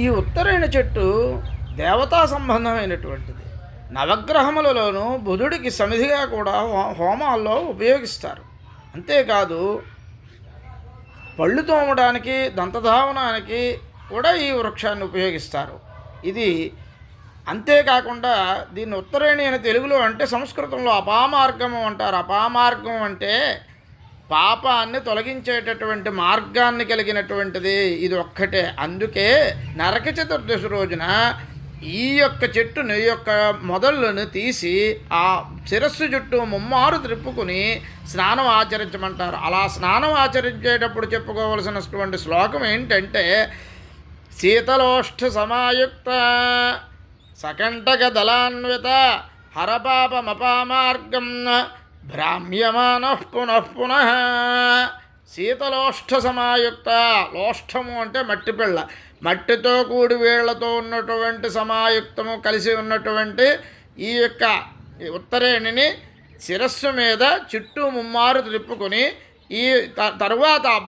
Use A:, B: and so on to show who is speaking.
A: ఈ ఉత్తరాయణ చెట్టు దేవతా సంబంధమైనటువంటిది. నవగ్రహములలోనూ బుధుడికి సమిధిగా కూడా హోమాల్లో ఉపయోగిస్తారు. అంతేకాదు పళ్ళు తోమడానికి, దంతధావనానికి కూడా ఈ వృక్షాన్ని ఉపయోగిస్తారు. ఇది అంతేకాకుండా దీన్ని ఉత్తరాయణి అని తెలుగులో అంటే సంస్కృతంలో అపామార్గము అంటారు. అపామార్గం అంటే పాపాన్ని తొలగించేటటువంటి మార్గాన్ని కలిగినటువంటిది ఇది ఒక్కటే. అందుకే నరక చతుర్దశి రోజున ఈ యొక్క చెట్టుని యొక్క మొదళ్ళను తీసి ఆ శిరస్సు చుట్టూ ముమ్మారు త్రిప్పుకుని స్నానం ఆచరించమంటారు. అలా స్నానం ఆచరించేటప్పుడు చెప్పుకోవలసినటువంటి శ్లోకం ఏంటంటే, శీతలోష్ఠ సమాయుక్త సకంటక దళాన్విత హరపాపమపామార్గం భ్రామ్యమానః పునః పునః. శీతలోష్ఠ సమాయుక్త, లోష్ఠము అంటే మట్టి పిళ్ళ, మట్టితో కూడి వేళ్లతో ఉన్నటువంటి సమాయుక్తము కలిసి ఉన్నటువంటి ఈ యొక్క ఉత్తరేణిని శిరస్సు మీద చుట్టూ ముమ్మారు త్రిప్పుకొని ఈ తరువాత